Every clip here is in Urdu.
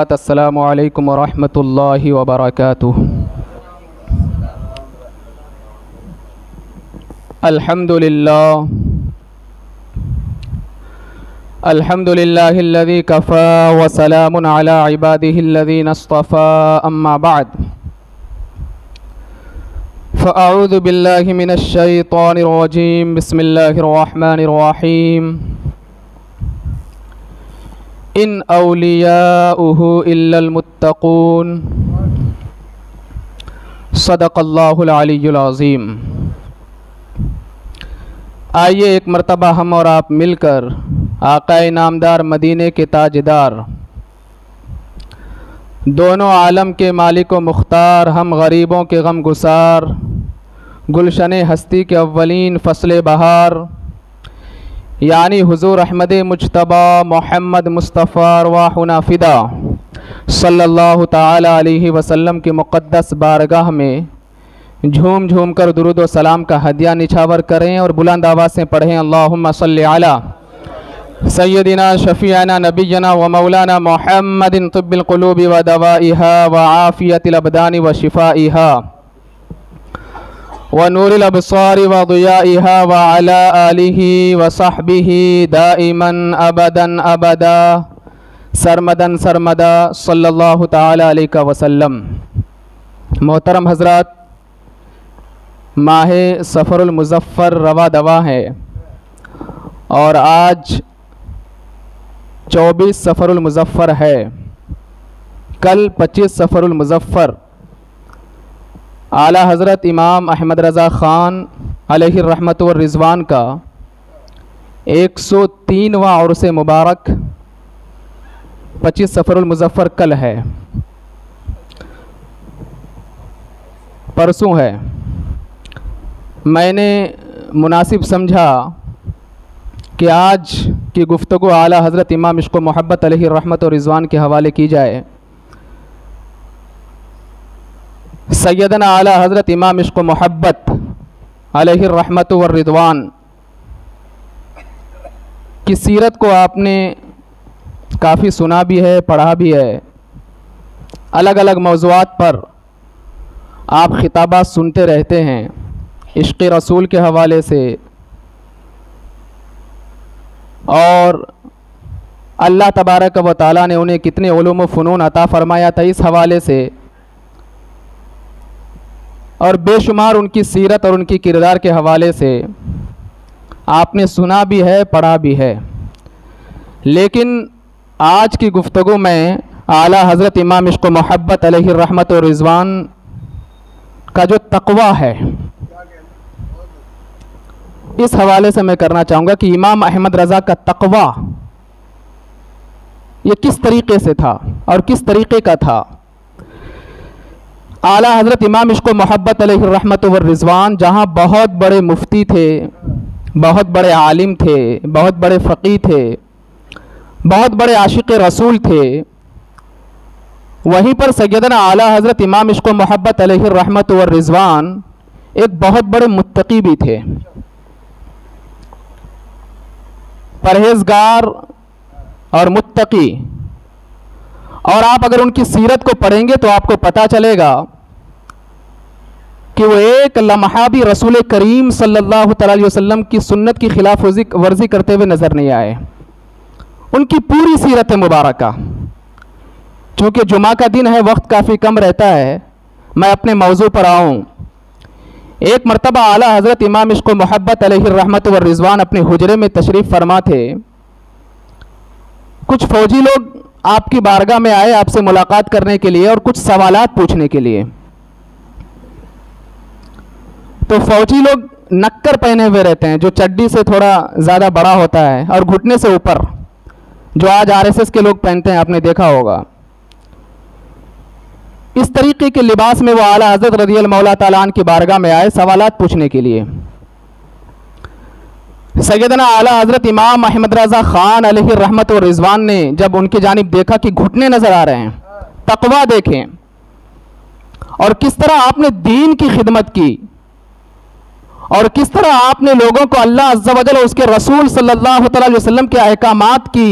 السلام علیکم ورحمۃ اللہ وبرکاتہ۔ الحمد للہ الذی کفی وسلام علی عبادہ الذین اصطفی، اما بعد فاعوذ باللہ من الشیطان الرجیم، بسم اللہ الرحمن الرحیم۔ ان اولیاؤہ الا المتقون، صدق اللہ العلی العظیم۔ آئیے ایک مرتبہ ہم اور آپ مل کر آقا نامدار مدینے کے تاجدار، دونوں عالم کے مالک و مختار، ہم غریبوں کے غم گسار، گلشن ہستی کے اولین فصل بہار، یعنی حضور احمد مجتبی محمد مصطفیٰ ارواحنا فدا صلی اللہ تعالی علیہ وسلم کی مقدس بارگاہ میں جھوم جھوم کر درود و سلام کا ہدیہ نچھاور کریں اور بلند آواز سے پڑھیں، اللہم صلی علی سیدنا شفیعنا نبینا و مولانا محمد طب القلوب و دوائها و عافیت الابدان و شفائها ونور الابصار وضیائها وعلى آلہ وصحبہ دائما ابدا ابدا سرمدا سرمدا صلی اللہ تعالی علیہ وسلم۔ محترم حضرات، ماہ سفر المظفر رواں دواں ہے اور آج 24 سفر المظفر ہے، کل 25 سفر المظفر اعلیٰ حضرت امام احمد رضا خان علیہ الرحمت والرضوان کا 103واں عرس مبارک 25 سفر المظفر کل ہے، پرسوں ہے۔ میں نے مناسب سمجھا کہ آج کی گفتگو اعلیٰ حضرت امام عشق و محبت علیہ الرحمت والرضوان کے حوالے کی جائے۔ سیدنا اعلیٰ حضرت امام عشق و محبت علیہ الرحمت والرضوان کی سیرت کو آپ نے کافی سنا بھی ہے، پڑھا بھی ہے، الگ الگ موضوعات پر آپ خطابات سنتے رہتے ہیں، عشق رسول کے حوالے سے اور اللہ تبارک و تعالیٰ نے انہیں کتنے علوم و فنون عطا فرمایا تھا اس حوالے سے، اور بے شمار ان کی سیرت اور ان کی کردار کے حوالے سے آپ نے سنا بھی ہے، پڑھا بھی ہے۔ لیکن آج کی گفتگو میں اعلیٰ حضرت امام عشق و محبت علیہ الرحمت والرضوان کا جو تقوی ہے اس حوالے سے میں کرنا چاہوں گا کہ امام احمد رضا کا تقوی یہ کس طریقے سے تھا اور کس طریقے کا تھا۔ اعلیٰ حضرت امام عشق و محبت علیہ الرحمت والرضوان جہاں بہت بڑے مفتی تھے، بہت بڑے عالم تھے، بہت بڑے فقیہ تھے، بہت بڑے عاشق رسول تھے، وہیں پر سیدنا اعلیٰ حضرت امام عشق و محبت علیہ الرحمت والرضوان ایک بہت بڑے متقی بھی تھے، پرہیزگار اور متقی۔ اور آپ اگر ان کی سیرت کو پڑھیں گے تو آپ کو پتہ چلے گا کہ وہ ایک لمحہ بھی رسول کریم صلی اللہ تعالی علیہ وسلم کی سنت کی خلاف ورزی کرتے ہوئے نظر نہیں آئے۔ ان کی پوری سیرت مبارکہ، چونکہ جمعہ کا دن ہے، وقت کافی کم رہتا ہے، میں اپنے موضوع پر آؤں۔ ایک مرتبہ اعلیٰ حضرت امام عشق و محبت علیہ الرحمت والرضوان اپنے حجرے میں تشریف فرما تھے، کچھ فوجی لوگ آپ کی بارگاہ میں آئے آپ سے ملاقات کرنے کے لیے اور کچھ سوالات پوچھنے کے لیے۔ تو فوجی لوگ نکر پہنے ہوئے رہتے ہیں جو چڈی سے تھوڑا زیادہ بڑا ہوتا ہے اور گھٹنے سے اوپر، جو آج RSS کے لوگ پہنتے ہیں، آپ نے دیکھا ہوگا۔ اس طریقے کے لباس میں وہ اعلیٰ حضرت رضی اللہ تعالیٰ عنہ کی بارگاہ میں آئے سوالات پوچھنے کے لیے۔ سیدنا اعلیٰ حضرت امام احمد رضا خان علیہ الرحمت والرضوان نے جب ان کی جانب دیکھا کہ گھٹنے نظر آ رہے ہیں، تقویٰ دیکھیں اور کس طرح آپ نے دین کی خدمت کی اور کس طرح آپ نے لوگوں کو اللہ عز و جل اور اس کے رسول صلی اللہ تعالی علیہ وسلم کے احکامات کی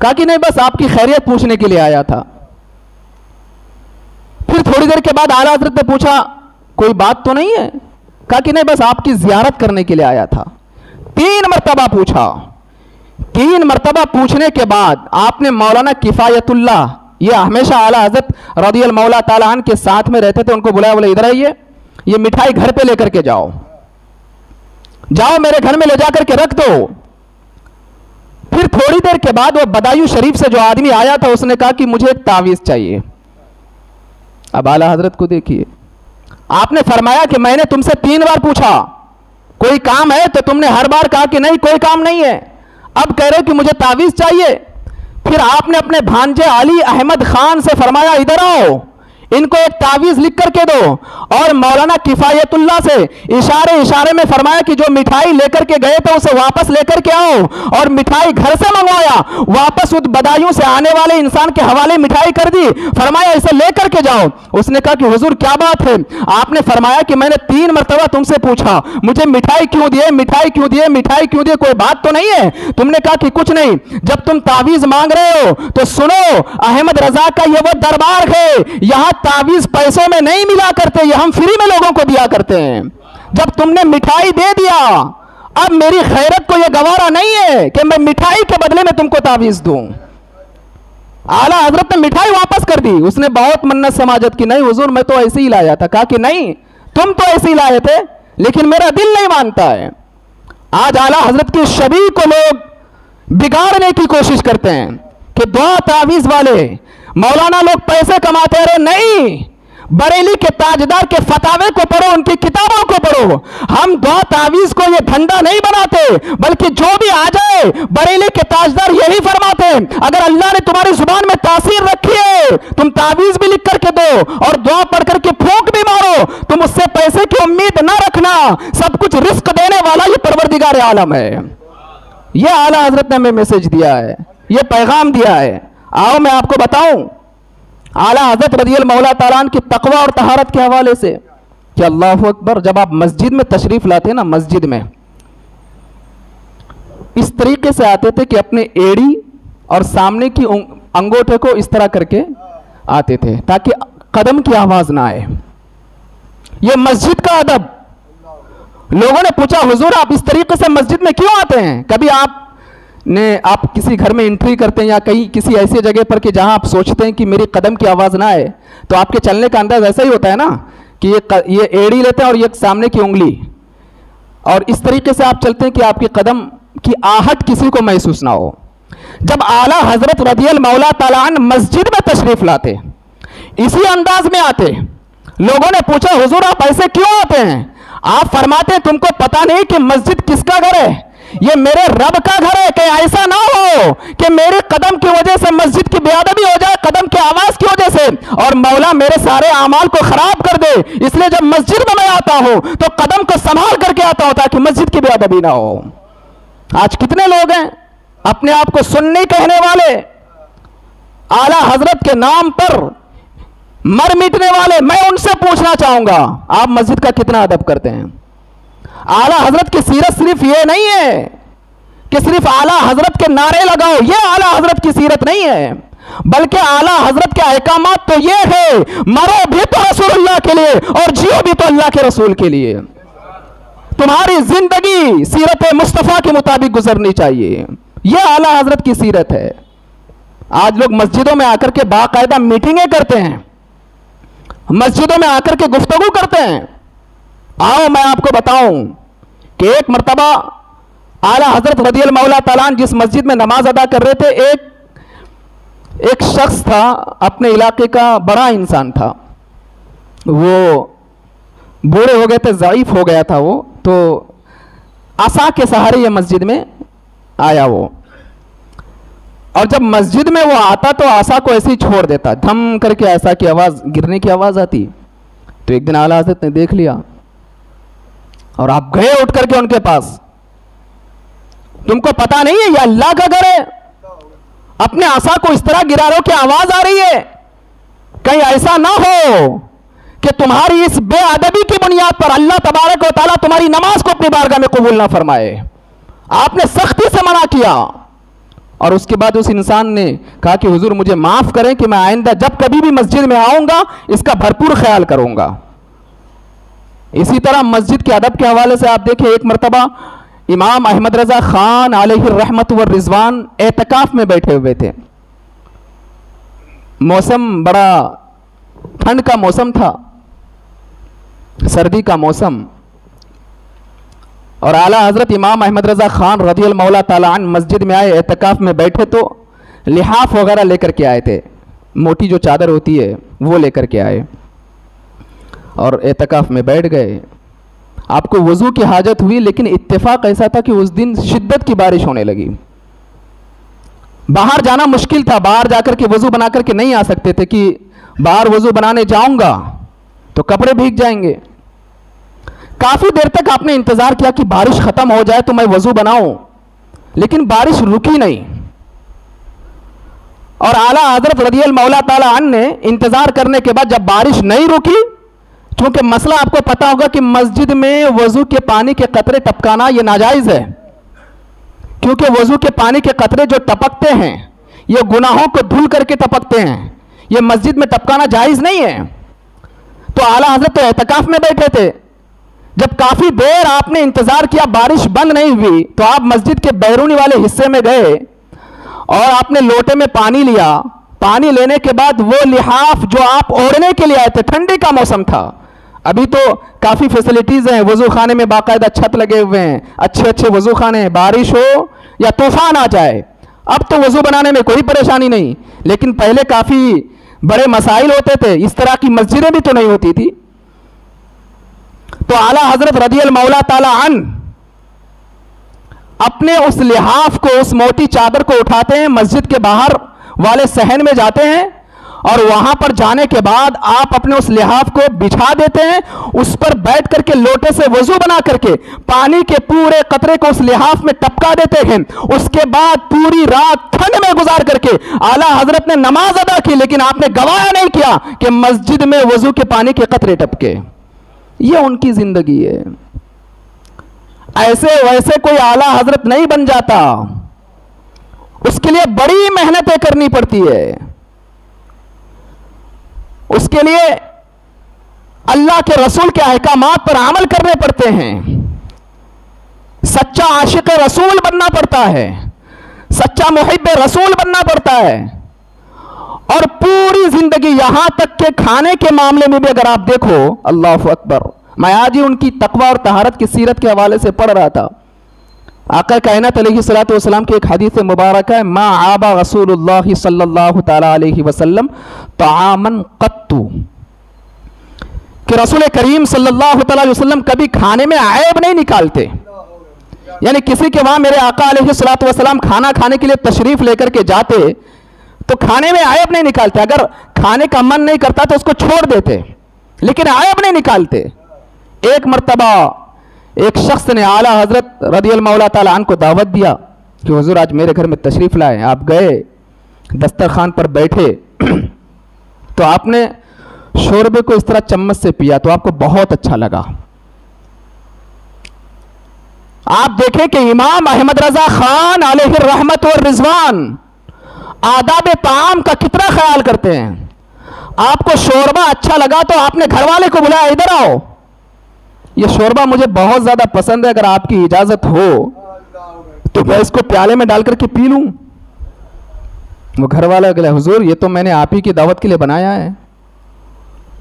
کہا کہ نہیں بس آپ کی خیریت پوچھنے کے لیے آیا تھا. پھر تھوڑی دیر کے بعد اعلیٰ حضرت نے پوچھا کوئی بات تو نہیں ہے؟ کہا کہ نہیں بس آپ کی زیارت کرنے کے لیے آیا تھا. 3 مرتبہ پوچھا. 3 مرتبہ پوچھنے کے بعد آپ نے مولانا کفایت اللہ، یہ ہمیشہ اعلیٰ حضرت رضی اللہ تعالیٰ عنہ کے ساتھ میں رہتے تھے، ان کو بلایا، بولے ادھر آئیے، یہ مٹھائی گھر پہ لے کر کے جاؤ، میرے گھر میں لے جا کر کے رکھ دو. پھر تھوڑی دیر کے بعد وہ بدایو شریف سے جو آدمی آیا تھا اس نے کہا کہ مجھے ایک تعویذ چاہیے. اب اعلیٰ حضرت کو دیکھیے، آپ نے فرمایا کہ میں نے تم سے 3 بار پوچھا کوئی کام ہے تو تم نے ہر بار کہا کہ نہیں کوئی کام نہیں ہے، اب کہہ رہے ہو کہ مجھے تعویذ چاہیے. پھر آپ نے اپنے بھانجے علی احمد خان سے فرمایا ادھر آؤ، ان کو ایک تعویذ لکھ کر کے دو، اور مولانا کفایت اللہ سے اشارے میں فرمایا کہ جو مٹھائی لے کر کے گئے تھے اسے واپس لے کر کے آؤ، اور مٹھائی گھر سے منگوایا، واپس اس بدایوں سے آنے والے انسان کے حوالے مٹھائی کر دی، فرمایا اسے لے کر کے جاؤ. اس نے کہا کہ حضور کیا بات ہے؟ آپ نے فرمایا کہ میں نے 3 مرتبہ تم سے پوچھا مجھے مٹھائی کیوں دیے، کوئی بات تو نہیں ہے؟ تم نے کہا کہ کچھ نہیں. جب تم تعویذ مانگ رہے ہو تو سنو، احمد رضا کا یہ وہ دربار ہے، یہاں تعویذ پیسوں میں نہیں ملا کرتے، یہ ہم فری میں لوگوں کو دیا کرتے ہیں. جب تم نے مٹھائی دے دیا، اب میری خیرت کو یہ گوارا نہیں ہے کہ میں مٹھائی کے بدلے میں تم کو تعویذ دوں. اعلیٰ حضرت نے مٹھائی واپس کر دی. اس نے بہت منت سماجت کی، نہیں حضور میں تو ایسے ہی لایا تھا. کہا کہ نہیں تم تو ایسے ہی لائے تھے لیکن میرا دل نہیں مانتا ہے. آج اعلیٰ حضرت کی شبیہ کو لوگ بگاڑنے کی کوشش کرتے ہیں کہ دعا تعویذ والے مولانا لوگ پیسے کماتے رہے. نہیں، بریلی کے تاجدار کے فتاوے کو پڑھو، ان کی کتابوں کو پڑھو. ہم دعا تعویذ کو یہ دھندا نہیں بناتے، بلکہ جو بھی آ جائے بریلی کے تاجدار یہی فرماتے ہیں اگر اللہ نے تمہاری زبان میں تاثیر رکھی ہے تم تعویذ بھی لکھ کر کے دو اور دعا پڑھ کر کے پھونک بھی مارو، تم اس سے پیسے کی امید نہ رکھنا، سب کچھ رزق دینے والا یہ پروردگار عالم ہے. یہ اعلیٰ حضرت نے ہمیں میسج دیا ہے، یہ پیغام دیا ہے. آؤ میں آپ کو بتاؤں اعلیٰ حضرت رضی اللہ تعالیٰ عنہ کی تقوی اور طہارت کے حوالے سے کہ اللہ اکبر، جب آپ مسجد میں تشریف لاتے نا، مسجد میں اس طریقے سے آتے تھے کہ اپنے ایڑی اور سامنے کی انگوٹھے کو اس طرح کر کے آتے تھے تاکہ قدم کی آواز نہ آئے. یہ مسجد کا ادب. لوگوں نے پوچھا حضور آپ اس طریقے سے مسجد میں کیوں آتے ہیں؟ کبھی آپ کسی گھر میں انٹری کرتے ہیں یا کسی ایسی جگہ پر کہ جہاں آپ سوچتے ہیں کہ میری قدم کی آواز نہ آئے، تو آپ کے چلنے کا انداز ایسا ہی ہوتا ہے نا کہ یہ ایڑی لیتے ہیں اور یہ سامنے کی انگلی، اور اس طریقے سے آپ چلتے ہیں کہ آپ کی قدم کی آہٹ کسی کو محسوس نہ ہو. جب اعلیٰ حضرت رضی اللہ تعالیٰ عنہ مسجد میں تشریف لاتے اسی انداز میں آتے. لوگوں نے پوچھا حضور آپ ایسے کیوں آتے ہیں؟ آپ فرماتے ہیں تم کو پتا نہیں کہ مسجد کس کا گھر ہے؟ یہ میرے رب کا گھر ہے. کہ ایسا نہ ہو کہ میرے قدم کی وجہ سے مسجد کی بے ادبی ہو جائے، قدم کی آواز کی وجہ سے، اور مولا میرے سارے اعمال کو خراب کر دے. اس لیے جب مسجد میں آتا ہوں تو قدم کو سنبھال کر کے آتا ہوں تاکہ مسجد کی بے ادبی نہ ہو. آج کتنے لوگ ہیں اپنے آپ کو سنی کہنے والے، اعلیٰ حضرت کے نام پر مر مٹنے والے. میں ان سے پوچھنا چاہوں گا آپ مسجد کا کتنا ادب کرتے ہیں؟ اعلیٰ حضرت کی سیرت صرف یہ نہیں ہے کہ صرف اعلیٰ حضرت کے نعرے لگاؤ، یہ اعلیٰ حضرت کی سیرت نہیں ہے، بلکہ اعلیٰ حضرت کے احکامات تو یہ ہے مرو بھی تو رسول اللہ کے لیے اور جیو بھی تو اللہ کے رسول کے لیے. تمہاری زندگی سیرت مصطفیٰ کے مطابق گزرنی چاہیے. یہ اعلیٰ حضرت کی سیرت ہے. آج لوگ مسجدوں میں آ کر کے باقاعدہ میٹنگیں کرتے ہیں، مسجدوں میں آ کر کے گفتگو کرتے ہیں. آؤ میں آپ کو بتاؤں کہ ایک مرتبہ اعلیٰ حضرت رضی اللہ تعالیٰ عنہ جس مسجد میں نماز ادا کر رہے تھے، ایک شخص تھا اپنے علاقے کا بڑا انسان تھا، وہ بوڑھے ہو گئے تھے، ضعیف ہو گیا تھا وہ، تو عصا کے سہارے یہ مسجد میں آیا وہ، اور جب مسجد میں وہ آتا تو عصا کو ایسے ہی چھوڑ دیتا، دھم کر کے عصا کی آواز، گرنے کی آواز آتی. تو ایک دن اعلیٰ حضرت نے دیکھ لیا اور آپ گئے اٹھ کر کے ان کے پاس. تم کو پتا نہیں ہے یہ اللہ کا گھر ہے؟ اپنے عصا کو اس طرح گرا رہو کہ آواز آ رہی ہے. کہیں ایسا نہ ہو کہ تمہاری اس بے ادبی کی بنیاد پر اللہ تبارک و تعالیٰ تمہاری نماز کو اپنی بارگاہ میں قبول نہ فرمائے. آپ نے سختی سے منع کیا. اور اس کے بعد اس انسان نے کہا کہ حضور مجھے معاف کریں کہ میں آئندہ جب کبھی بھی مسجد میں آؤں گا اس کا بھرپور خیال کروں گا۔ اسی طرح مسجد کے ادب کے حوالے سے آپ دیکھیں، ایک مرتبہ امام احمد رضا خان علیہ الرحمت والرضوان اعتکاف میں بیٹھے ہوئے تھے، موسم بڑا ٹھنڈ کا موسم تھا، سردی کا موسم، اور اعلیٰ حضرت امام احمد رضا خان رضی اللہ تعالیٰ عنہ مسجد میں آئے، اعتکاف میں بیٹھے تو لحاف وغیرہ لے کر کے آئے تھے، موٹی جو چادر ہوتی ہے وہ لے کر کے آئے اور اعتکاف میں بیٹھ گئے۔ آپ کو وضو کی حاجت ہوئی، لیکن اتفاق ایسا تھا کہ اس دن شدت کی بارش ہونے لگی، باہر جانا مشکل تھا، باہر جا کر کے وضو بنا کر کے نہیں آ سکتے تھے کہ باہر وضو بنانے جاؤں گا تو کپڑے بھیگ جائیں گے۔ کافی دیر تک آپ نے انتظار کیا کہ بارش ختم ہو جائے تو میں وضو بناؤں، لیکن بارش رکی نہیں، اور اعلیٰ حضرت رضی اللہ تعالیٰ عنہ نے انتظار کرنے کے بعد جب بارش نہیں رکی، چونکہ مسئلہ آپ کو پتا ہوگا کہ مسجد میں وضو کے پانی کے قطرے ٹپکانا یہ ناجائز ہے، کیونکہ وضو کے پانی کے قطرے جو ٹپکتے ہیں یہ گناہوں کو دھل کر کے ٹپکتے ہیں، یہ مسجد میں ٹپکانا جائز نہیں ہے۔ تو اعلیٰ حضرت تو اعتکاف میں بیٹھے تھے، جب کافی دیر آپ نے انتظار کیا بارش بند نہیں ہوئی تو آپ مسجد کے بیرونی والے حصے میں گئے اور آپ نے لوٹے میں پانی لیا، پانی لینے کے بعد وہ لحاف جو آپ اوڑھنے کے لیے آئے تھے، ٹھنڈی کا موسم تھا، ابھی تو کافی فیسلٹیز ہیں، وضو خانے میں باقاعدہ چھت لگے ہوئے ہیں، اچھے اچھے وضو خانے ہیں، بارش ہو یا طوفان آ جائے اب تو وضو بنانے میں کوئی پریشانی نہیں، لیکن پہلے کافی بڑے مسائل ہوتے تھے، اس طرح کی مسجدیں بھی تو نہیں ہوتی تھی۔ تو اعلیٰ حضرت رضی اللہ تعالیٰ عنہ اپنے اس لحاف کو، اس موٹی چادر کو اٹھاتے ہیں، مسجد کے باہر والے صحن میں جاتے ہیں، اور وہاں پر جانے کے بعد آپ اپنے اس لحاف کو بچھا دیتے ہیں، اس پر بیٹھ کر کے لوٹے سے وضو بنا کر کے پانی کے پورے قطرے کو اس لحاف میں ٹپکا دیتے ہیں، اس کے بعد پوری رات ٹھنڈ میں گزار کر کے اعلیٰ حضرت نے نماز ادا کی، لیکن آپ نے گواہ نہیں کیا کہ مسجد میں وضو کے پانی کے قطرے ٹپکے۔ یہ ان کی زندگی ہے، ایسے ویسے کوئی اعلیٰ حضرت نہیں بن جاتا، اس کے لیے بڑی محنتیں کرنی پڑتی ہے، اس کے لیے اللہ کے رسول کے احکامات پر عمل کرنے پڑتے ہیں، سچا عاشق رسول بننا پڑتا ہے، سچا محب رسول بننا پڑتا ہے، اور پوری زندگی یہاں تک کہ کھانے کے معاملے میں بھی اگر آپ دیکھو، اللہ اکبر، میں آج ہی ان کی تقوی اور طہارت کی سیرت کے حوالے سے پڑھ رہا تھا، آقا کائنات علیہ الصلوۃ والسلام کی ایک حدیث مبارکہ ہے، ما عاب رسول اللہ صلی اللہ تعالی علیہ وسلم طعاما قط، کہ رسول کریم صلی اللہ تعالی علیہ وسلم کبھی کھانے میں عیب نہیں نکالتے، یعنی کسی کے وہاں میرے آقا علیہ الصلوۃ والسلام کھانا کھانے کے لیے تشریف لے کر کے جاتے تو کھانے میں عیب نہیں نکالتے، اگر کھانے کا من نہیں کرتا تو اس کو چھوڑ دیتے، لیکن عیب نہیں نکالتے۔ ایک مرتبہ ایک شخص نے اعلیٰ حضرت رضی اللہ تعالیٰ عنہ کو دعوت دیا کہ حضور آج میرے گھر میں تشریف لائے، آپ گئے دسترخوان پر بیٹھے تو آپ نے شوربے کو اس طرح چمچ سے پیا تو آپ کو بہت اچھا لگا۔ آپ دیکھیں کہ امام احمد رضا خان علیہ الرحمت والرضوان آداب طعام کا کتنا خیال کرتے ہیں۔ آپ کو شوربہ اچھا لگا تو آپ نے گھر والے کو بلایا، ادھر آؤ، یہ شوربہ مجھے بہت زیادہ پسند ہے، اگر آپ کی اجازت ہو تو میں اس کو پیالے میں ڈال کر کے پی لوں۔ وہ گھر والا کہ حضور یہ تو میں نے آپ ہی کی دعوت کے لیے بنایا ہے،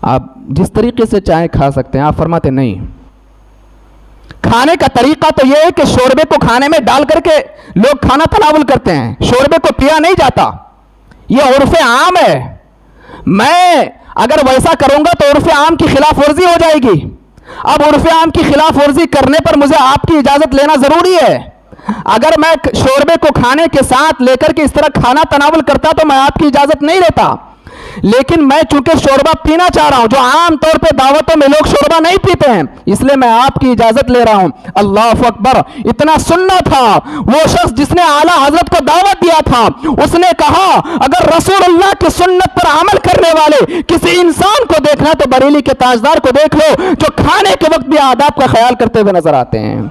آپ جس طریقے سے چاہیں کھا سکتے ہیں۔ آپ فرماتے نہیں، کھانے کا طریقہ تو یہ ہے کہ شوربے کو کھانے میں ڈال کر کے لوگ کھانا تناول کرتے ہیں، شوربے کو پیا نہیں جاتا، یہ عرف عام ہے۔ میں اگر ویسا کروں گا تو عرف عام کی خلاف ورزی ہو جائے گی، اب عرف عام کی خلاف ورزی کرنے پر مجھے آپ کی اجازت لینا ضروری ہے۔ اگر میں شوربے کو کھانے کے ساتھ لے کر کے اس طرح کھانا تناول کرتا تو میں آپ کی اجازت نہیں لیتا، لیکن میں چونکہ شوربہ پینا چاہ رہا ہوں، جو عام طور پہ دعوتوں میں لوگ شوربہ نہیں پیتے ہیں، اس لیے میں آپ کی اجازت لے رہا ہوں۔ اللہ اکبر، اتنا سننا تھا۔ وہ شخص جس نے اعلیٰ حضرت کو دعوت دیا تھا، اس نے کہا اگر رسول اللہ کی سنت پر عمل کرنے والے کسی انسان کو دیکھنا تو بریلی کے تاجدار کو دیکھ لو، جو کھانے کے وقت بھی آداب کا خیال کرتے ہوئے نظر آتے ہیں۔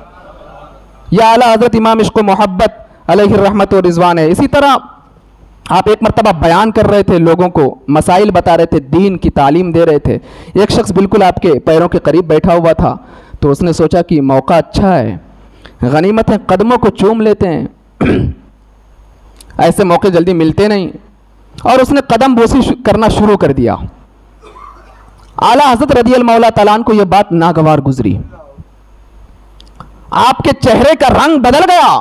یا اعلیٰ حضرت امام عشق و محبت علیہ الرحمت و رضوان ہے. اسی طرح آپ ایک مرتبہ بیان کر رہے تھے، لوگوں کو مسائل بتا رہے تھے، دین کی تعلیم دے رہے تھے. ایک شخص بالکل آپ کے پیروں کے قریب بیٹھا ہوا تھا، تو اس نے سوچا کہ موقع اچھا ہے، غنیمت ہے، قدموں کو چوم لیتے ہیں. ایسے موقع جلدی ملتے نہیں، اور اس نے قدم بوسی کرنا شروع کر دیا. اعلیٰ حضرت رضی اللہ تعالیٰ عنہ کو یہ بات ناگوار گزری. آپ کے چہرے کا رنگ بدل گیا.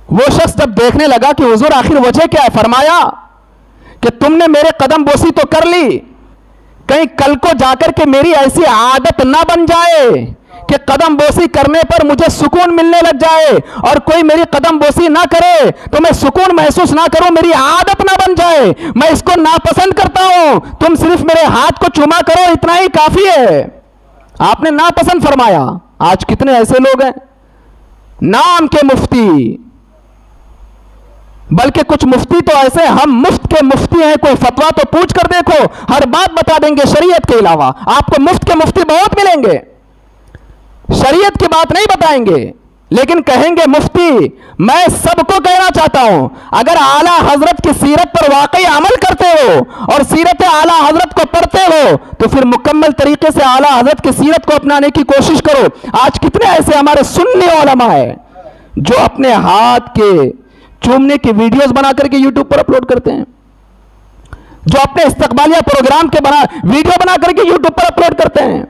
وہ شخص جب دیکھنے لگا کہ حضور آخر وجہ کیا ہے، فرمایا کہ تم نے میرے قدم بوسی تو کر لی، کہیں کل کو جا کر کے میری ایسی عادت نہ بن جائے کہ قدم بوسی کرنے پر مجھے سکون ملنے لگ جائے، اور کوئی میری قدم بوسی نہ کرے تو میں سکون محسوس نہ کروں، میری عادت نہ بن جائے، میں اس کو ناپسند کرتا ہوں، تم صرف میرے ہاتھ کو چوما کرو، اتنا ہی کافی ہے. آپ نے ناپسند فرمایا. آج کتنے ایسے لوگ ہیں نام کے مفتی، بلکہ کچھ مفتی تو ایسے ہم مفت کے مفتی ہیں، کوئی فتویٰ تو پوچھ کر دیکھو، ہر بات بتا دیں گے شریعت کے علاوہ. آپ کو مفت کے مفتی بہت ملیں گے، شریعت کی بات نہیں بتائیں گے، لیکن کہیں گے مفتی. میں سب کو کہنا چاہتا ہوں، اگر اعلیٰ حضرت کی سیرت پر واقعی عمل کرتے ہو اور سیرت اعلیٰ حضرت کو پڑھتے ہو تو پھر مکمل طریقے سے اعلیٰ حضرت کی سیرت کو اپنانے کی کوشش کرو. آج کتنے ایسے ہمارے سنی علماء ہیں جو اپنے ہاتھ کے چومنے کی ویڈیوز بنا کر کے یوٹیوب پر اپلوڈ کرتے ہیں، جو اپنے استقبالیہ پروگرام کے ویڈیو بنا کر کے یوٹیوب پر اپلوڈ کرتے ہیں،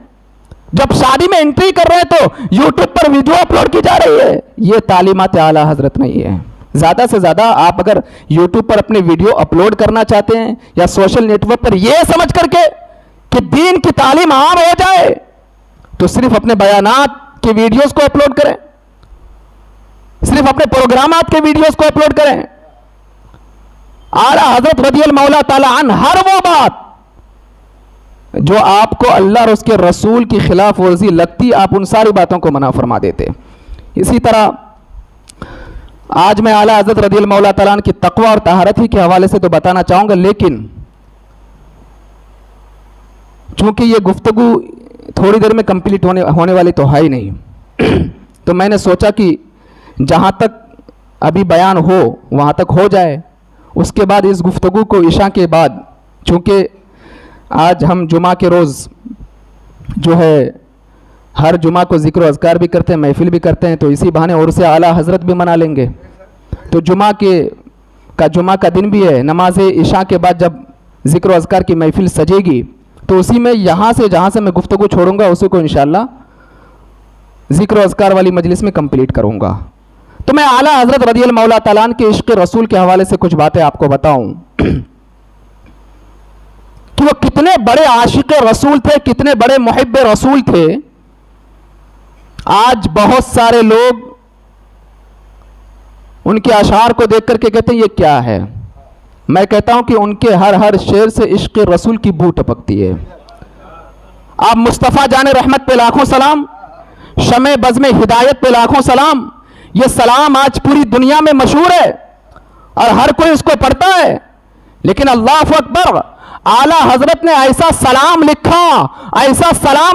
جب شادی میں انٹری کر رہے ہیں تو یوٹیوب پر ویڈیو اپلوڈ کی جا رہی ہے. یہ تعلیمات اعلیٰ حضرت نہیں ہے. زیادہ سے زیادہ آپ اگر یوٹیوب پر اپنے ویڈیو اپلوڈ کرنا چاہتے ہیں یا سوشل نیٹ ورک پر یہ سمجھ کر کے کہ دین کی تعلیم عام ہو جائے، تو صرف اپنے بیانات کی ویڈیوز کو اپلوڈ کریں، صرف اپنے پروگرامات کے ویڈیوز کو اپلوڈ کریں. اعلیٰ حضرت رضی اللہ تعالیٰ عنہ ہر وہ بات جو آپ کو اللہ اور اس کے رسول کی خلاف ورزی لگتی، آپ ان ساری باتوں کو منع فرما دیتے. اسی طرح آج میں اعلیٰ حضرت رضی اللہ تعالیٰ عنہ کی تقوی اور طہارت ہی کے حوالے سے تو بتانا چاہوں گا، لیکن چونکہ یہ گفتگو تھوڑی دیر میں کمپلیٹ ہونے والی تو ہے ہی نہیں، تو میں نے سوچا کہ جہاں تک ابھی بیان ہو وہاں تک ہو جائے. اس کے بعد اس گفتگو کو عشاء کے بعد، چونکہ آج ہم جمعہ کے روز جو ہے ہر جمعہ کو ذکر و اذکار بھی کرتے ہیں، محفل بھی کرتے ہیں، تو اسی بہانے اور سے اعلیٰ حضرت بھی منا لیں گے. تو جمعہ کا دن بھی ہے، نماز عشاء کے بعد جب ذکر و اذکار کی محفل سجے گی تو اسی میں یہاں سے جہاں سے میں گفتگو چھوڑوں گا اسی کو انشاءاللہ ذکر و اذکار والی مجلس میں کمپلیٹ کروں گا. تو میں اعلیٰ حضرت رضی اللہ تعالیٰ عنہ کے عشق رسول کے حوالے سے کچھ باتیں آپ کو بتاؤں کہ وہ کتنے بڑے عاشق رسول تھے، کتنے بڑے محب رسول تھے. آج بہت سارے لوگ ان کے اشعار کو دیکھ کر کے کہتے ہیں یہ کیا ہے. میں کہتا ہوں کہ ان کے ہر شعر سے عشق رسول کی بو ٹپکتی ہے. آپ مصطفیٰ جان رحمت پہ لاکھوں سلام، شمع بزم ہدایت پہ لاکھوں سلام. یہ سلام آج پوری دنیا میں مشہور ہے اور ہر کوئی اس کو پڑھتا ہے، لیکن اللہ اکبر، اعلیٰ حضرت نے ایسا سلام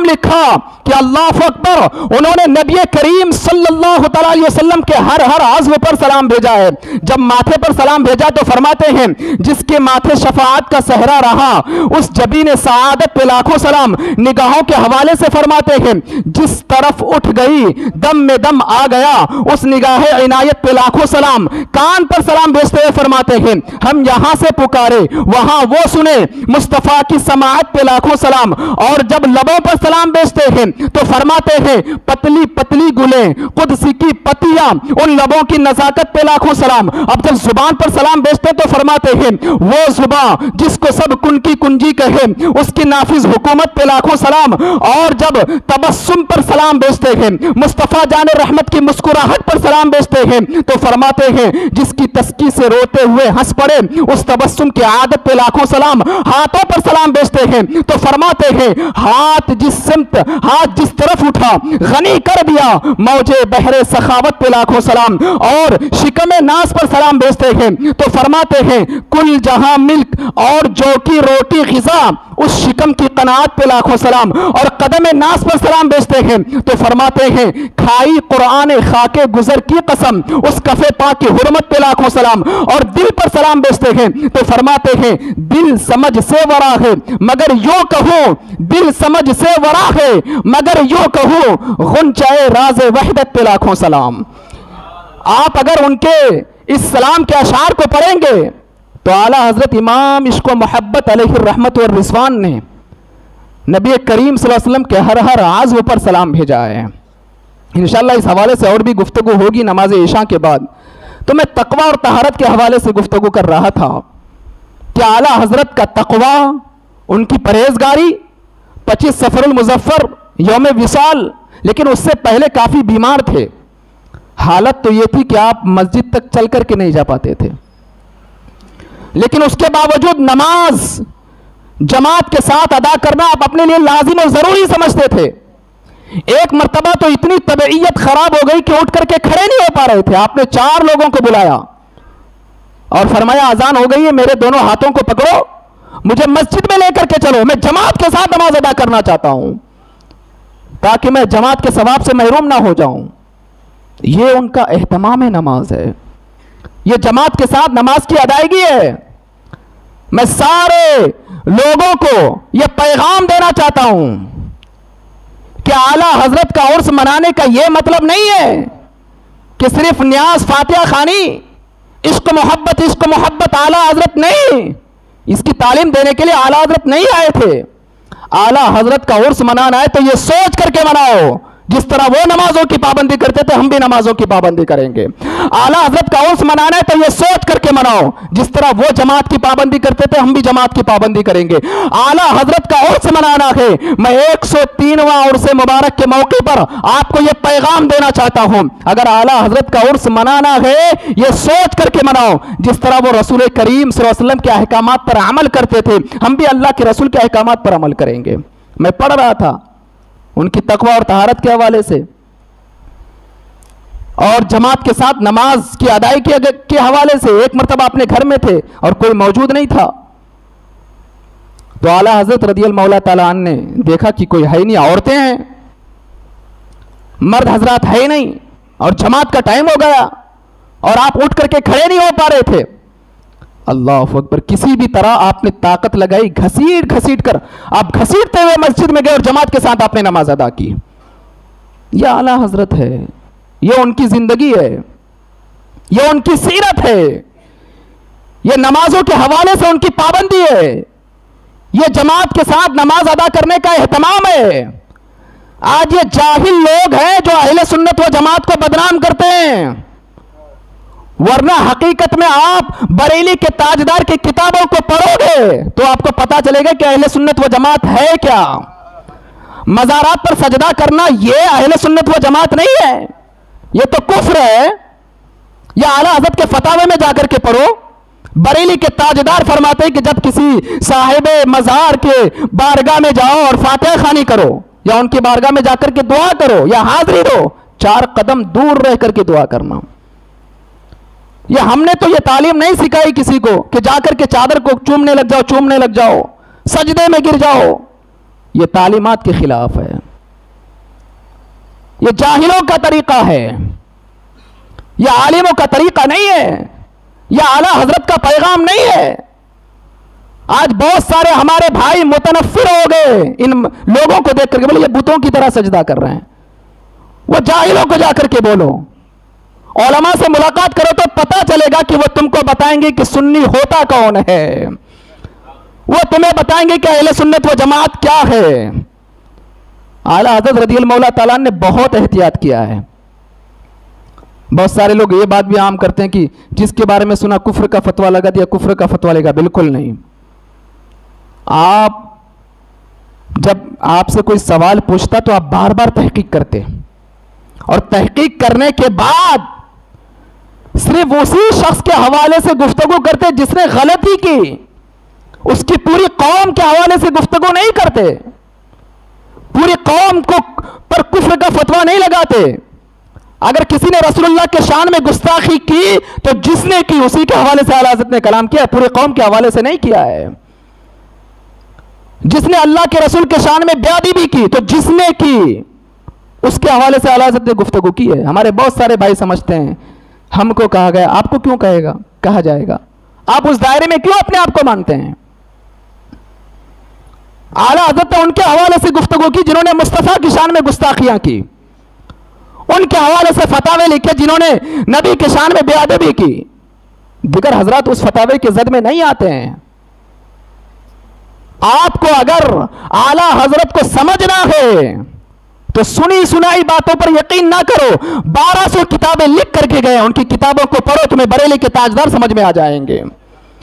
لکھا کہ اللہ اکبر، انہوں نے نبی کریم صلی اللہ تعالیٰ علیہ وسلم کے ہر عضو پر سلام بھیجا ہے. جب ماتھے پر سلام بھیجا تو فرماتے ہیں جس کے ماتھے شفاعت کا صحرا رہا اس جبین سعادت پہ لاکھوں سلام. نگاہوں کے حوالے سے فرماتے ہیں جس طرف اٹھ گئی دم میں دم آ گیا اس نگاہ عنایت پہ لاکھوں سلام. کان پر سلام بھیجتے ہوئے فرماتے ہیں ہم یہاں سے پکارے وہاں وہ سنے مصطفیٰ کی سماعت پہ لاکھوں سلام. اور جب لبوں پر سلام بیچتے ہیں تو فرماتے ہیں پتلی پتلی گلیں قدسی کی پتیاں ان لبوں کی نزاکت پہ لاکھوں سلام. اب جب زبان پر سلام بیچتے تو فرماتے ہیں وہ زبان جس کو سب کن کی کنجی کہے اس کی نافذ حکومت پہ لاکھوں سلام. اور جب تبسم پر سلام بیچتے ہیں مصطفیٰ جان رحمت کی مسکراہٹ پر سلام بیچتے ہیں تو فرماتے ہیں جس کی تسکی سے روتے ہوئے ہنس پڑے اس تبسم کی عادت پہ لاکھوں سلام. ہاتھوں پر سلام بیچتے ہیں تو فرماتے ہیں ہاتھ جس طرف اٹھا غنی کر دیا موجے بحر سخاوت پہ لاکھوں سلام. اور شکم ناز پر سلام بیچتے ہیں تو فرماتے ہیں کل جہاں ملک اور جو کی روٹی غذا اس شکم کی قناعت پہ لاکھوں سلام، اور قدم ناس پر سلام بیچتے ہیں تو فرماتے ہیں کھائی قرآن خاک گزر کی قسم، اس کفے پاک کی حرمت پہ لاکھوں سلام، اور دل پر سلام بیچتے ہیں تو فرماتے ہیں دل سمجھ سے ورا ہے مگر یوں کہوں، دل سمجھ سے ورا ہے مگر یوں کہوں، غنچۂ راز وحدت پہ لاکھوں سلام۔ آپ اگر ان کے اس سلام کے اشعار کو پڑھیں گے تو اعلیٰ حضرت امام عشق و محبت علیہ الرحمت والرضوان نے نبی کریم صلی اللہ علیہ وسلم کے ہر عضو پر سلام بھیجا ہے۔ انشاءاللہ اس حوالے سے اور بھی گفتگو ہوگی نماز عشاء کے بعد۔ تو میں تقوی اور طہارت کے حوالے سے گفتگو کر رہا تھا کہ اعلیٰ حضرت کا تقوی، ان کی پرہیزگاری، 25 سفر المظفر یوم وصال، لیکن اس سے پہلے کافی بیمار تھے۔ حالت تو یہ تھی کہ آپ مسجد تک چل کر کے نہیں جا پاتے تھے، لیکن اس کے باوجود نماز جماعت کے ساتھ ادا کرنا آپ اپنے لیے لازم اور ضروری سمجھتے تھے۔ ایک مرتبہ تو اتنی طبیعت خراب ہو گئی کہ اٹھ کر کے کھڑے نہیں ہو پا رہے تھے، آپ نے 4 لوگوں کو بلایا اور فرمایا اذان ہو گئی ہے، میرے دونوں ہاتھوں کو پکڑو، مجھے مسجد میں لے کر کے چلو، میں جماعت کے ساتھ نماز ادا کرنا چاہتا ہوں تاکہ میں جماعت کے ثواب سے محروم نہ ہو جاؤں۔ یہ ان کا اہتمام نماز ہے، یہ جماعت کے ساتھ نماز کی ادائیگی ہے۔ میں سارے لوگوں کو یہ پیغام دینا چاہتا ہوں کہ اعلیٰ حضرت کا عرس منانے کا یہ مطلب نہیں ہے کہ صرف نیاز فاتحہ خوانی، عشق محبت اعلیٰ حضرت نہیں، اس کی تعلیم دینے کے لیے اعلیٰ حضرت نہیں آئے تھے۔ اعلیٰ حضرت کا عرس منانا ہے تو یہ سوچ کر کے مناؤ، جس طرح وہ نمازوں کی پابندی کرتے تھے ہم بھی نمازوں کی پابندی کریں گے۔ اعلیٰ حضرت کا عرس منانا ہے تو یہ سوچ کر کے مناؤ، جس طرح وہ جماعت کی پابندی کرتے تھے ہم بھی جماعت کی پابندی کریں گے۔ اعلیٰ حضرت کا عرس منانا ہے۔ میں 103واں عرس مبارک کے موقع پر آپ کو یہ پیغام دینا چاہتا ہوں، اگر اعلیٰ حضرت کا عرس منانا ہے یہ سوچ کر کے مناؤ، جس طرح وہ رسول کریم صلی اللہ علیہ وسلم کے احکامات پر عمل کرتے تھے ہم بھی اللہ کے رسول کے احکامات پر عمل کریں گے۔ میں پڑھ رہا تھا ان کی تقوی اور طہارت کے حوالے سے اور جماعت کے ساتھ نماز کی ادائیگی کے حوالے سے۔ ایک مرتبہ اپنے گھر میں تھے اور کوئی موجود نہیں تھا تو اعلیٰ حضرت رضی اللہ تعالیٰ عنہ نے دیکھا کہ کوئی ہے نہیں، عورتیں ہیں، مرد حضرات ہے نہیں، اور جماعت کا ٹائم ہو گیا اور آپ اٹھ کر کے کھڑے نہیں ہو پا رہے تھے۔ اللہ اکبر، کسی بھی طرح آپ نے طاقت لگائی، گھسیٹ کر آپ گھسیٹتے ہوئے مسجد میں گئے اور جماعت کے ساتھ آپ نے نماز ادا کی۔ یہ اعلیٰ حضرت ہے، یہ ان کی زندگی ہے، یہ ان کی سیرت ہے، یہ نمازوں کے حوالے سے ان کی پابندی ہے، یہ جماعت کے ساتھ نماز ادا کرنے کا اہتمام ہے۔ آج یہ جاہل لوگ ہیں جو اہل سنت و جماعت کو بدنام کرتے ہیں، ورنہ حقیقت میں آپ بریلی کے تاجدار کی کتابوں کو پڑھو گے تو آپ کو پتا چلے گا کہ اہل سنت و جماعت ہے کیا۔ مزارات پر سجدہ کرنا یہ اہل سنت و جماعت نہیں ہے، یہ تو کفر ہے۔ یا اعلیٰ حضرت کے فتاوے میں جا کر کے پڑھو، بریلی کے تاجدار فرماتے ہیں کہ جب کسی صاحب مزار کے بارگاہ میں جاؤ اور فاتحہ خوانی کرو یا ان کی بارگاہ میں جا کر کے دعا کرو یا حاضری دو، 4 قدم دور رہ کر کے دعا کرنا۔ یہ ہم نے تو یہ تعلیم نہیں سکھائی کسی کو کہ جا کر کے چادر کو چومنے لگ جاؤ، سجدے میں گر جاؤ، یہ تعلیمات کے خلاف ہے، یہ جاہلوں کا طریقہ ہے، یہ عالموں کا طریقہ نہیں ہے، یہ اعلیٰ حضرت کا پیغام نہیں ہے۔ آج بہت سارے ہمارے بھائی متنفر ہو گئے ان لوگوں کو دیکھ کر کے، بولے یہ بتوں کی طرح سجدہ کر رہے ہیں۔ وہ جاہلوں کو جا کر کے بولو، علماء سے ملاقات کرو تو پتا چلے گا کہ وہ تم کو بتائیں گے کہ سنی ہوتا کون ہے، وہ تمہیں بتائیں گے کہ اہل سنت و جماعت کیا ہے۔ اعلیٰ حضرت رضی اللہ تعالیٰ نے بہت احتیاط کیا ہے۔ بہت سارے لوگ یہ بات بھی عام کرتے ہیں کہ جس کے بارے میں سنا کفر کا فتویٰ لگا دیا، کفر کا فتویٰ لے گا، بالکل نہیں۔ آپ جب آپ سے کوئی سوال پوچھتا تو آپ بار بار تحقیق کرتے، اور تحقیق کرنے کے بعد صرف اسی شخص کے حوالے سے گفتگو کرتے جس نے غلطی کی، اس کی پوری قوم کے حوالے سے گفتگو نہیں کرتے، پوری قوم کو پر کفر کا فتویٰ نہیں لگاتے۔ اگر کسی نے رسول اللہ کے شان میں گستاخی کی تو جس نے کی اسی کے حوالے سے اعلیٰ حضرت نے کلام کیا، پوری قوم کے حوالے سے نہیں کیا ہے۔ جس نے اللہ کے رسول کے شان میں بے ادبی کی تو جس نے کی اس کے حوالے سے اعلیٰ حضرت نے گفتگو کی ہے. ہمارے بہت سارے بھائی سمجھتے ہیں ہم کو کہا گیا، آپ کو کیوں کہا جائے گا؟ آپ اس دائرے میں کیوں اپنے آپ کو مانتے ہیں؟ اعلیٰ حضرت نے ان کے حوالے سے گفتگو کی جنہوں نے مصطفیٰ کی شان میں گستاخیاں کی، ان کے حوالے سے فتاوے لکھے جنہوں نے نبی کی شان میں بے ادبی کی. دیگر حضرات اس فتاوے کے زد میں نہیں آتے ہیں. آپ کو اگر اعلیٰ حضرت کو سمجھنا ہے تو سنی سنائی باتوں پر یقین نہ کرو. 1200 کتابیں لکھ کر کے گئے، ان کی کتابوں کو پڑھو، تمہیں بریلی کے تاجدار سمجھ میں آ جائیں گے.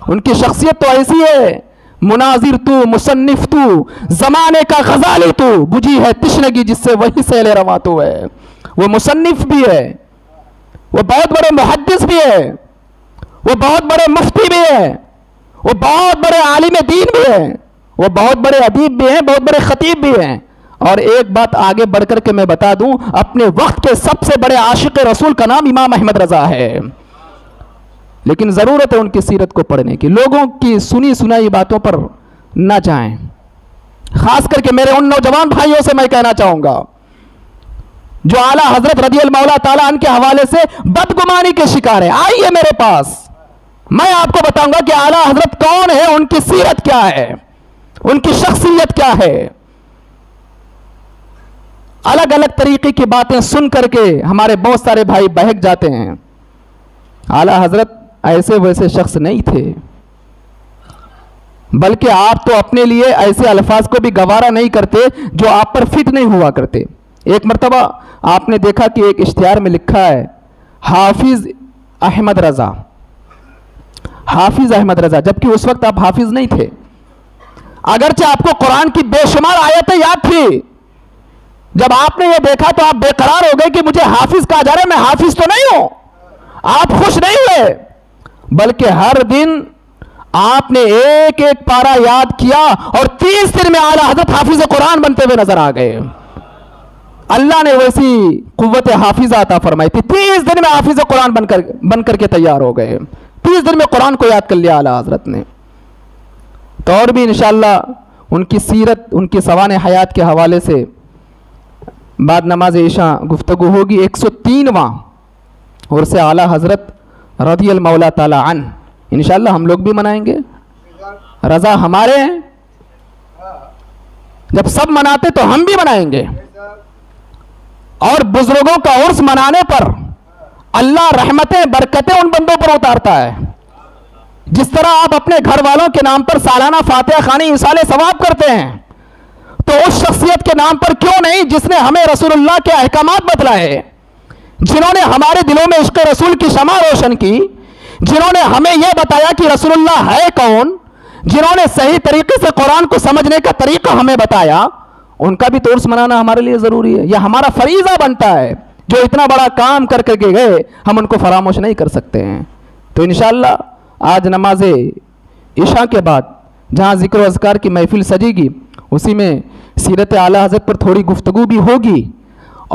ان کی شخصیت تو ایسی ہے، مناظر تو، مصنف تو، زمانے کا غزالی تو، بجھی ہے تشنگی جس سے وہی سیل رواں تو ہے. وہ مصنف بھی ہے، وہ بہت بڑے محدث بھی ہے، وہ بہت بڑے مفتی بھی ہے، وہ بہت بڑے عالم دین بھی ہے، وہ بہت بڑے ادیب بھی ہیں، بہت بڑے خطیب بھی ہیں. اور ایک بات آگے بڑھ کر کے میں بتا دوں، اپنے وقت کے سب سے بڑے عاشق رسول کا نام امام احمد رضا ہے. لیکن ضرورت ہے ان کی سیرت کو پڑھنے کی. لوگوں کی سنی سنائی باتوں پر نہ جائیں. خاص کر کے میرے ان نوجوان بھائیوں سے میں کہنا چاہوں گا جو اعلیٰ حضرت رضی اللہ تعالیٰ عنہ کے حوالے سے بدگمانی کے شکار ہیں. آئیے میرے پاس، میں آپ کو بتاؤں گا کہ اعلیٰ حضرت کون ہے، ان کی سیرت کیا ہے، ان کی شخصیت کیا ہے. الگ الگ طریقے کی باتیں سن کر کے ہمارے بہت سارے بھائی بہک جاتے ہیں. اعلیٰ حضرت ایسے ویسے شخص نہیں تھے، بلکہ آپ تو اپنے لیے ایسے الفاظ کو بھی گوارا نہیں کرتے جو آپ پر فٹ نہیں ہوا کرتے. ایک مرتبہ آپ نے دیکھا کہ ایک اشتہار میں لکھا ہے حافظ احمد رضا، حافظ احمد رضا، جبکہ اس وقت آپ حافظ نہیں تھے. اگرچہ آپ کو قرآن کی بے شمار آیتیں یاد تھی، جب آپ نے یہ دیکھا تو آپ بے قرار ہو گئے کہ مجھے حافظ کہا جا رہا ہے، میں حافظ تو نہیں ہوں. آپ خوش نہیں ہوئے، بلکہ ہر دن آپ نے ایک ایک پارا یاد کیا اور 30 دن میں اعلیٰ حضرت حافظ قرآن بنتے ہوئے نظر آ گئے. اللہ نے ویسی قوت حافظہ عطا فرمائی تھی. 30 دن میں حافظ قرآن بن کر کے تیار ہو گئے. 30 دن میں قرآن کو یاد کر لیا اعلیٰ حضرت نے. تو اور بھی انشاءاللہ ان کی سیرت، ان کی سوانح حیات کے حوالے سے بعد نماز عشاء گفتگو ہوگی. 103واں عرس اعلیٰ حضرت رضی اللہ تعالیٰ عنہ انشاءاللہ ہم لوگ بھی منائیں گے. رضا ہمارے ہیں، جب سب مناتے تو ہم بھی منائیں گے. اور بزرگوں کا عرس منانے پر اللہ رحمتیں برکتیں ان بندوں پر اتارتا ہے. جس طرح آپ اپنے گھر والوں کے نام پر سالانہ فاتحہ خوانی ایصال ثواب کرتے ہیں، تو اس شخصیت کے نام پر کیوں نہیں جس نے ہمیں رسول اللہ کے احکامات بتلائے، جنہوں نے ہمارے دلوں میں عشق رسول کی شمع روشن کی، جنہوں نے ہمیں یہ بتایا کہ رسول اللہ ہے کون، جنہوں نے صحیح طریقے سے قرآن کو سمجھنے کا طریقہ ہمیں بتایا، ان کا بھی تو عرس منانا ہمارے لیے ضروری ہے. یہ ہمارا فریضہ بنتا ہے. جو اتنا بڑا کام کر کے گئے ہم ان کو فراموش نہیں کر سکتے ہیں. تو انشاءاللہ آج نماز عشاء کے بعد جہاں ذکر و اذکار کی محفل سجے گی، اسی میں سیرت اعلیٰ حضرت پر تھوڑی گفتگو بھی ہوگی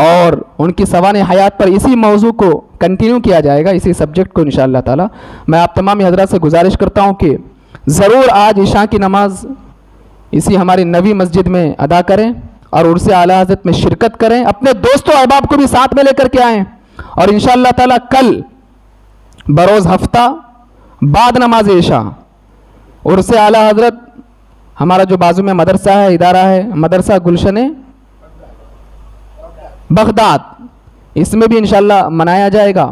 اور ان کی سوانح حیات پر اسی موضوع کو کنٹینیو کیا جائے گا، اسی سبجیکٹ کو انشاءاللہ تعالی. میں آپ تمام حضرات سے گزارش کرتا ہوں کہ ضرور آج عشاء کی نماز اسی ہماری نوی مسجد میں ادا کریں اور عرس اعلیٰ حضرت میں شرکت کریں. اپنے دوستوں احباب کو بھی ساتھ میں لے کر کے آئیں. اور انشاءاللہ تعالی کل بروز ہفتہ بعد نماز عشاء عرس اعلیٰ حضرت ہمارا جو بازو میں مدرسہ ہے، ادارہ ہے، مدرسہ گلشن بغداد، اس میں بھی انشاءاللہ منایا جائے گا.